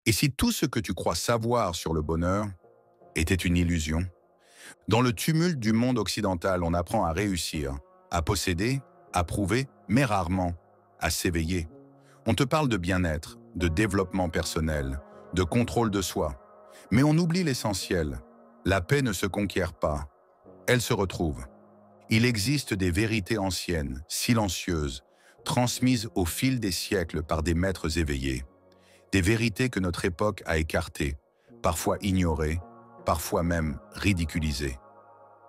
Et si tout ce que tu crois savoir sur le bonheur était une illusion? Dans le tumulte du monde occidental, on apprend à réussir, à posséder, à prouver, mais rarement à s'éveiller. On te parle de bien-être, de développement personnel, de contrôle de soi. Mais on oublie l'essentiel. La paix ne se conquiert pas, elle se retrouve. Il existe des vérités anciennes, silencieuses, transmises au fil des siècles par des maîtres éveillés. Des vérités que notre époque a écartées, parfois ignorées, parfois même ridiculisées.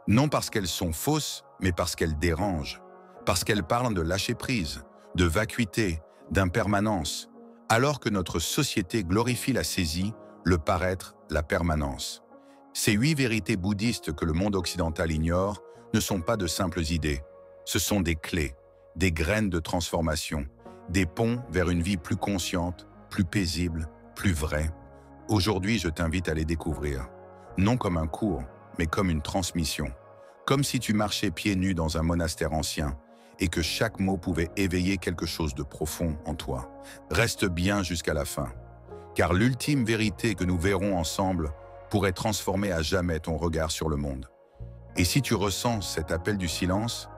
Non parce qu'elles sont fausses, mais parce qu'elles dérangent. Parce qu'elles parlent de lâcher-prise, de vacuité, d'impermanence, alors que notre société glorifie la saisie, le paraître, la permanence. Ces 8 vérités bouddhistes que le monde occidental ignore ne sont pas de simples idées. Ce sont des clés, des graines de transformation, des ponts vers une vie plus consciente, plus paisible, plus vraie. Aujourd'hui, je t'invite à les découvrir, non comme un cours, mais comme une transmission. Comme si tu marchais pieds nus dans un monastère ancien et que chaque mot pouvait éveiller quelque chose de profond en toi. Reste bien jusqu'à la fin, car l'ultime vérité que nous verrons ensemble pourrait transformer à jamais ton regard sur le monde. Et si tu ressens cet appel du silence,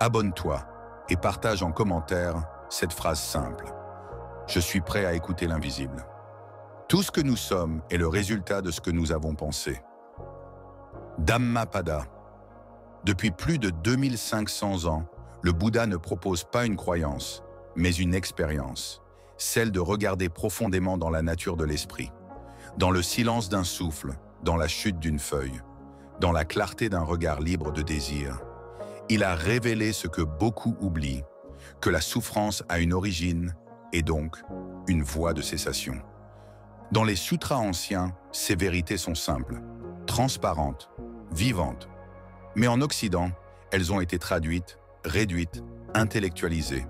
abonne-toi et partage en commentaire cette phrase simple. Je suis prêt à écouter l'invisible. Tout ce que nous sommes est le résultat de ce que nous avons pensé. Dhammapada. Depuis plus de 2500 ans, le Bouddha ne propose pas une croyance, mais une expérience, celle de regarder profondément dans la nature de l'esprit, dans le silence d'un souffle, dans la chute d'une feuille, dans la clarté d'un regard libre de désir. Il a révélé ce que beaucoup oublient, que la souffrance a une origine et donc une voie de cessation. Dans les sutras anciens, ces vérités sont simples, transparentes, vivantes. Mais en Occident, elles ont été traduites, réduites, intellectualisées.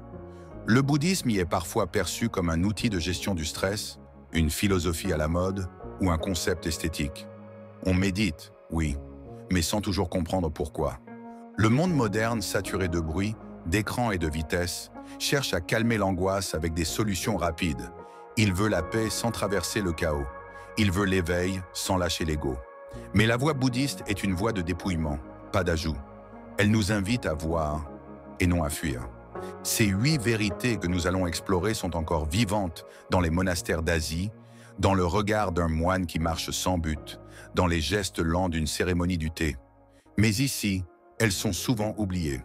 Le bouddhisme y est parfois perçu comme un outil de gestion du stress, une philosophie à la mode ou un concept esthétique. On médite, oui, mais sans toujours comprendre pourquoi. Le monde moderne, saturé de bruit, d'écran et de vitesse, cherche à calmer l'angoisse avec des solutions rapides. Il veut la paix sans traverser le chaos. Il veut l'éveil sans lâcher l'ego. Mais la voie bouddhiste est une voie de dépouillement, pas d'ajout. Elle nous invite à voir et non à fuir. Ces 8 vérités que nous allons explorer sont encore vivantes dans les monastères d'Asie, dans le regard d'un moine qui marche sans but, dans les gestes lents d'une cérémonie du thé. Mais ici, elles sont souvent oubliées.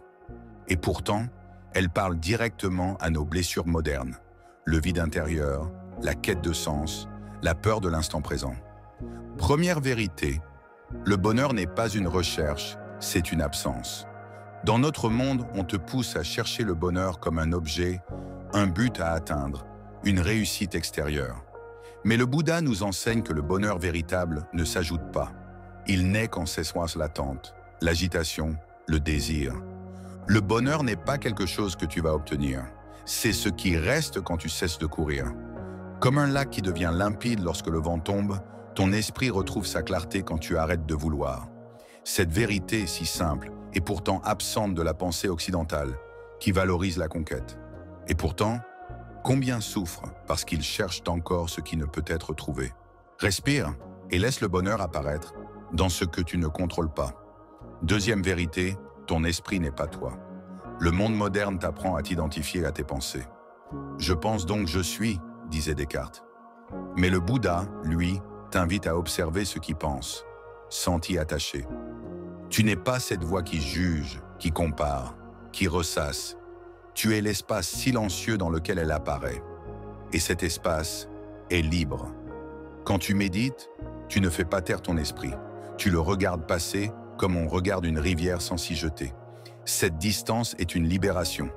Et pourtant, elles parlent directement à nos blessures modernes, le vide intérieur, la quête de sens, la peur de l'instant présent. Première vérité, le bonheur n'est pas une recherche, c'est une absence. Dans notre monde, on te pousse à chercher le bonheur comme un objet, un but à atteindre, une réussite extérieure. Mais le Bouddha nous enseigne que le bonheur véritable ne s'ajoute pas. Il naît quand cesse l'attente, l'agitation, le désir. Le bonheur n'est pas quelque chose que tu vas obtenir. C'est ce qui reste quand tu cesses de courir. Comme un lac qui devient limpide lorsque le vent tombe, ton esprit retrouve sa clarté quand tu arrêtes de vouloir. Cette vérité si simple est pourtant absente de la pensée occidentale, qui valorise la conquête. Et pourtant, combien souffrent parce qu'ils cherchent encore ce qui ne peut être trouvé? Respire et laisse le bonheur apparaître dans ce que tu ne contrôles pas. Deuxième vérité, ton esprit n'est pas toi. Le monde moderne t'apprend à t'identifier à tes pensées. Je pense donc je suis, disait Descartes. Mais le Bouddha, lui, t'invite à observer ce qu'il pense, sans t'y attacher. Tu n'es pas cette voix qui juge, qui compare, qui ressasse. Tu es l'espace silencieux dans lequel elle apparaît. Et cet espace est libre. Quand tu médites, tu ne fais pas taire ton esprit. Tu le regardes passer comme on regarde une rivière sans s'y jeter. Cette distance est une libération.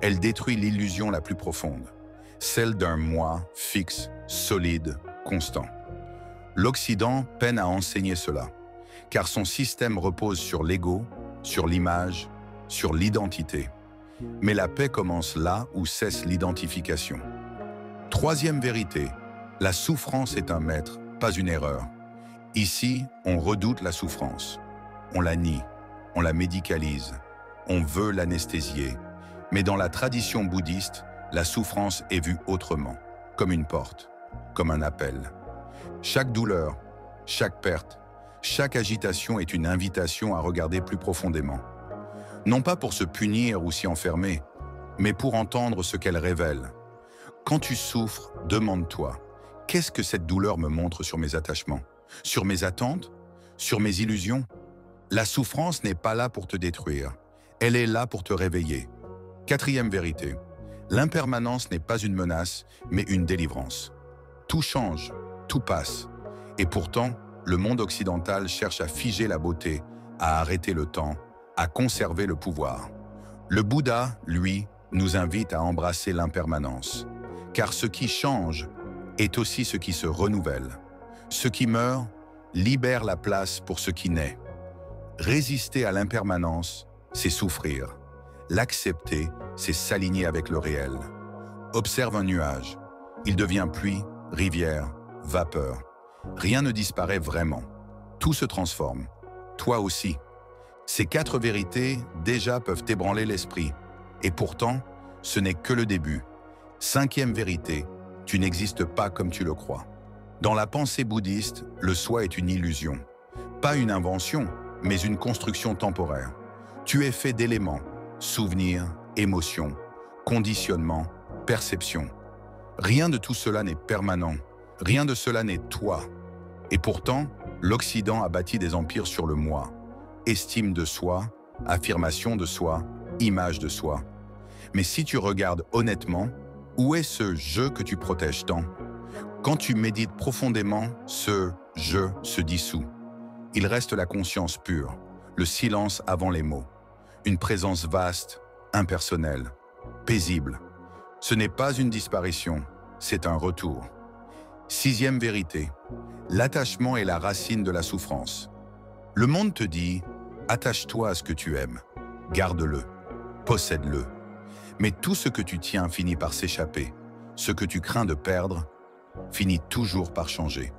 Elle détruit l'illusion la plus profonde, celle d'un moi fixe, solide, constant. L'Occident peine à enseigner cela, car son système repose sur l'ego, sur l'image, sur l'identité. Mais la paix commence là où cesse l'identification. Troisième vérité, la souffrance est un maître, pas une erreur. Ici, on redoute la souffrance. On la nie, on la médicalise, on veut l'anesthésier. Mais dans la tradition bouddhiste, la souffrance est vue autrement, comme une porte, comme un appel. Chaque douleur, chaque perte, chaque agitation est une invitation à regarder plus profondément. Non pas pour se punir ou s'y enfermer, mais pour entendre ce qu'elle révèle. Quand tu souffres, demande-toi, qu'est-ce que cette douleur me montre sur mes attachements, sur mes attentes, sur mes illusions? La souffrance n'est pas là pour te détruire, elle est là pour te réveiller. Quatrième vérité, l'impermanence n'est pas une menace, mais une délivrance. Tout change, tout passe. Et pourtant, le monde occidental cherche à figer la beauté, à arrêter le temps, à conserver le pouvoir. Le Bouddha, lui, nous invite à embrasser l'impermanence. Car ce qui change est aussi ce qui se renouvelle. Ce qui meurt libère la place pour ce qui naît. Résister à l'impermanence, c'est souffrir. L'accepter, c'est s'aligner avec le réel. Observe un nuage. Il devient pluie, rivière, vapeur. Rien ne disparaît vraiment. Tout se transforme. Toi aussi. Ces 4 vérités déjà peuvent ébranler l'esprit. Et pourtant, ce n'est que le début. 5e vérité, tu n'existes pas comme tu le crois. Dans la pensée bouddhiste, le soi est une illusion. Pas une invention, mais une construction temporaire. Tu es fait d'éléments, souvenirs, émotions, conditionnements, perceptions. Rien de tout cela n'est permanent. Rien de cela n'est toi. Et pourtant, l'Occident a bâti des empires sur le moi. Estime de soi, affirmation de soi, image de soi. Mais si tu regardes honnêtement, où est ce « je » que tu protèges tant? Quand tu médites profondément, ce « je » se dissout. Il reste la conscience pure, le silence avant les mots. Une présence vaste, impersonnelle, paisible. Ce n'est pas une disparition, c'est un retour. 6e vérité, l'attachement est la racine de la souffrance. Le monde te dit, attache-toi à ce que tu aimes, garde-le, possède-le. Mais tout ce que tu tiens finit par s'échapper. Ce que tu crains de perdre finit toujours par changer.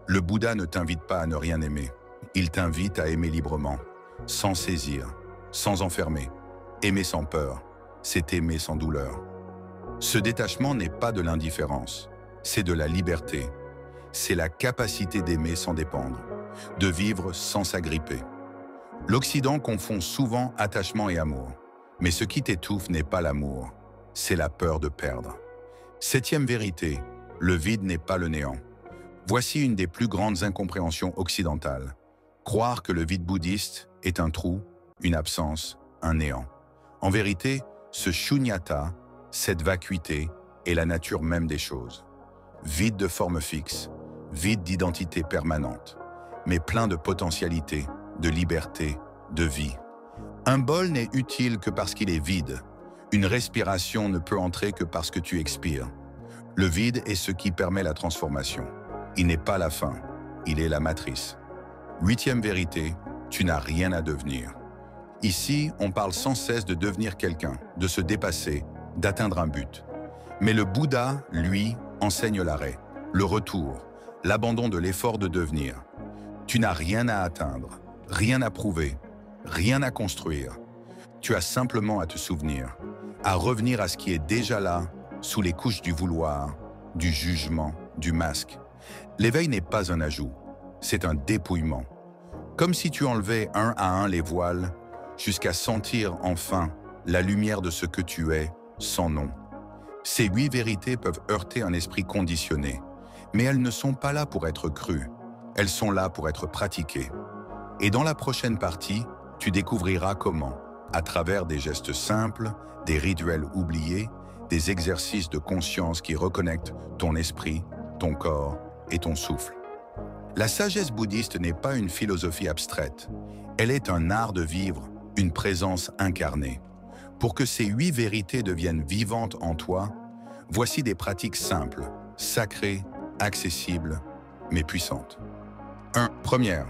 Le Bouddha ne t'invite pas à ne rien aimer. Il t'invite à aimer librement, sans saisir, sans enfermer. Aimer sans peur, c'est aimer sans douleur. Ce détachement n'est pas de l'indifférence, c'est de la liberté. C'est la capacité d'aimer sans dépendre, de vivre sans s'agripper. L'Occident confond souvent attachement et amour. Mais ce qui t'étouffe n'est pas l'amour, c'est la peur de perdre. 7e vérité, le vide n'est pas le néant. Voici une des plus grandes incompréhensions occidentales. Croire que le vide bouddhiste est un trou, une absence, un néant. En vérité, ce shunyata, cette vacuité, est la nature même des choses. Vide de forme fixe, vide d'identité permanente, mais plein de potentialité, de liberté, de vie. Un bol n'est utile que parce qu'il est vide. Une respiration ne peut entrer que parce que tu expires. Le vide est ce qui permet la transformation. Il n'est pas la fin, il est la matrice. 8e vérité, tu n'as rien à devenir. Ici, on parle sans cesse de devenir quelqu'un, de se dépasser, d'atteindre un but. Mais le Bouddha, lui, enseigne l'arrêt, le retour, l'abandon de l'effort de devenir. Tu n'as rien à atteindre, rien à prouver, rien à construire. Tu as simplement à te souvenir, à revenir à ce qui est déjà là, sous les couches du vouloir, du jugement, du masque. L'éveil n'est pas un ajout, c'est un dépouillement. Comme si tu enlevais un à un les voiles, jusqu'à sentir enfin la lumière de ce que tu es, sans nom. Ces 8 vérités peuvent heurter un esprit conditionné, mais elles ne sont pas là pour être crues, elles sont là pour être pratiquées. Et dans la prochaine partie, tu découvriras comment, à travers des gestes simples, des rituels oubliés, des exercices de conscience qui reconnectent ton esprit, ton corps et ton souffle. La sagesse bouddhiste n'est pas une philosophie abstraite, elle est un art de vivre, une présence incarnée. Pour que ces 8 vérités deviennent vivantes en toi, voici des pratiques simples, sacrées, accessibles, mais puissantes. 1. Première,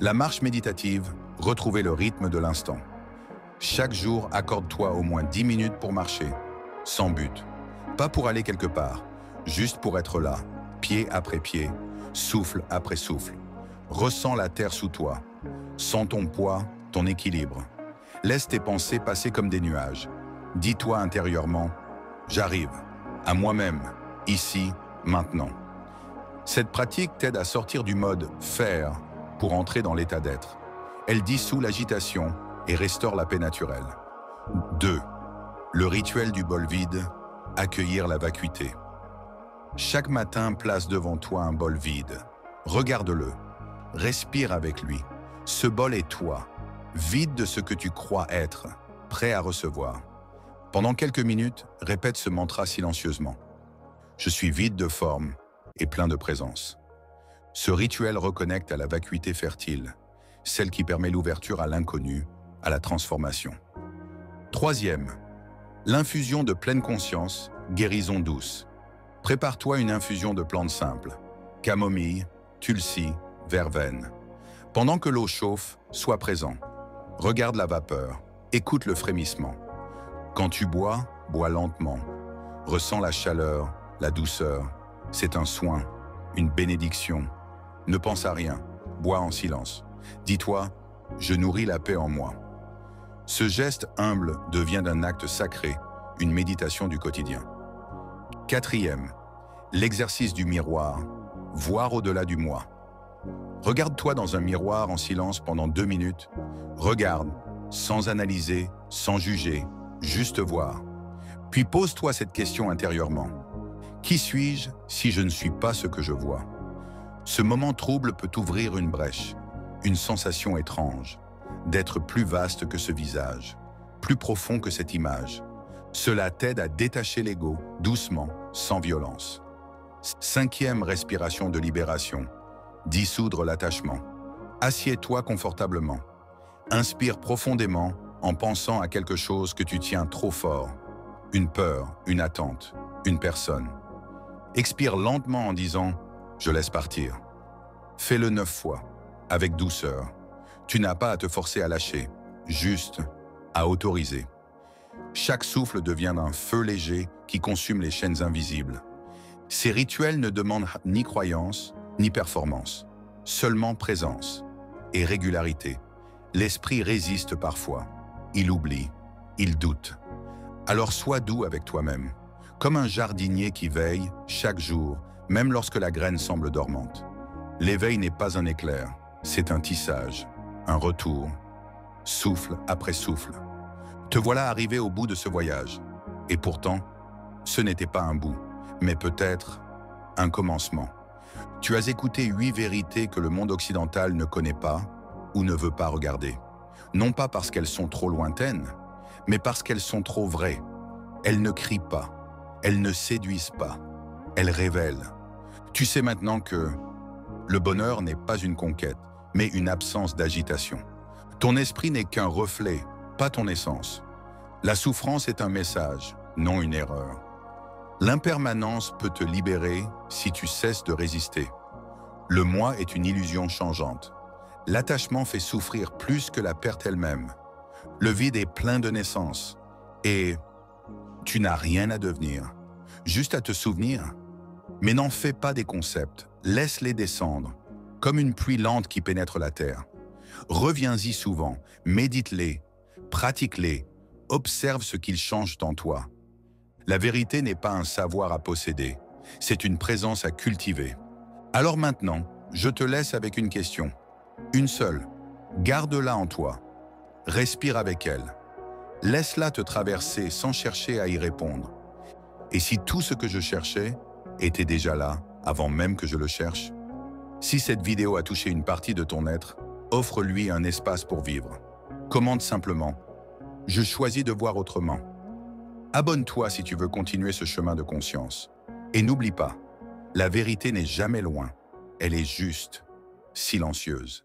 la marche méditative, retrouver le rythme de l'instant. Chaque jour, accorde-toi au moins 10 minutes pour marcher, sans but. Pas pour aller quelque part, juste pour être là, pied après pied, souffle après souffle. Ressens la terre sous toi. Sens ton poids, ton équilibre. Laisse tes pensées passer comme des nuages. Dis-toi intérieurement, j'arrive, à moi-même, ici, maintenant. Cette pratique t'aide à sortir du mode « faire » pour entrer dans l'état d'être. Elle dissout l'agitation et restaure la paix naturelle. 2. Le rituel du bol vide, accueillir la vacuité. Chaque matin, place devant toi un bol vide. Regarde-le, respire avec lui. Ce bol est toi, vide de ce que tu crois être, prêt à recevoir. Pendant quelques minutes, répète ce mantra silencieusement. Je suis vide de forme et plein de présence. Ce rituel reconnecte à la vacuité fertile, celle qui permet l'ouverture à l'inconnu, à la transformation. 3e, l'infusion de pleine conscience, guérison douce. Prépare-toi une infusion de plantes simples, camomille, tulsi, verveine. Pendant que l'eau chauffe, sois présent. Regarde la vapeur, écoute le frémissement. Quand tu bois, bois lentement. Ressens la chaleur, la douceur. C'est un soin, une bénédiction. Ne pense à rien, bois en silence. Dis-toi, je nourris la paix en moi. Ce geste humble devient un acte sacré, une méditation du quotidien. 4e, l'exercice du miroir, voir au-delà du moi. Regarde-toi dans un miroir en silence pendant 2 minutes. Regarde, sans analyser, sans juger, juste voir. Puis pose-toi cette question intérieurement. Qui suis-je si je ne suis pas ce que je vois? Ce moment trouble peut ouvrir une brèche, une sensation étrange, d'être plus vaste que ce visage, plus profond que cette image. Cela t'aide à détacher l'ego, doucement, sans violence. 5e respiration de libération, dissoudre l'attachement. Assieds-toi confortablement. Inspire profondément en pensant à quelque chose que tu tiens trop fort. Une peur, une attente, une personne. Expire lentement en disant « je laisse partir ». Fais-le 9 fois, avec douceur. Tu n'as pas à te forcer à lâcher, juste à autoriser. Chaque souffle devient un feu léger qui consume les chaînes invisibles. Ces rituels ne demandent ni croyance, ni performance, seulement présence et régularité. L'esprit résiste parfois, il oublie, il doute. Alors sois doux avec toi-même, comme un jardinier qui veille chaque jour, même lorsque la graine semble dormante. L'éveil n'est pas un éclair, c'est un tissage, un retour, souffle après souffle. Te voilà arrivé au bout de ce voyage. Et pourtant, ce n'était pas un bout, mais peut-être un commencement. Tu as écouté 8 vérités que le monde occidental ne connaît pas ou ne veut pas regarder. Non pas parce qu'elles sont trop lointaines, mais parce qu'elles sont trop vraies. Elles ne crient pas, elles ne séduisent pas, elles révèlent. Tu sais maintenant que le bonheur n'est pas une conquête, mais une absence d'agitation. Ton esprit n'est qu'un reflet, pas ton essence. La souffrance est un message, non une erreur. L'impermanence peut te libérer si tu cesses de résister. Le moi est une illusion changeante. L'attachement fait souffrir plus que la perte elle-même. Le vide est plein de naissance. Et tu n'as rien à devenir, juste à te souvenir. Mais n'en fais pas des concepts, laisse-les descendre, comme une pluie lente qui pénètre la terre. Reviens-y souvent, médite-les, pratique-les, observe ce qu'ils changent en toi. La vérité n'est pas un savoir à posséder, c'est une présence à cultiver. Alors maintenant, je te laisse avec une question. Une seule. Garde-la en toi. Respire avec elle. Laisse-la te traverser sans chercher à y répondre. Et si tout ce que je cherchais était déjà là, avant même que je le cherche? Si cette vidéo a touché une partie de ton être, offre-lui un espace pour vivre. Commente simplement « Je choisis de voir autrement ». Abonne-toi si tu veux continuer ce chemin de conscience. Et n'oublie pas, la vérité n'est jamais loin, elle est juste, silencieuse.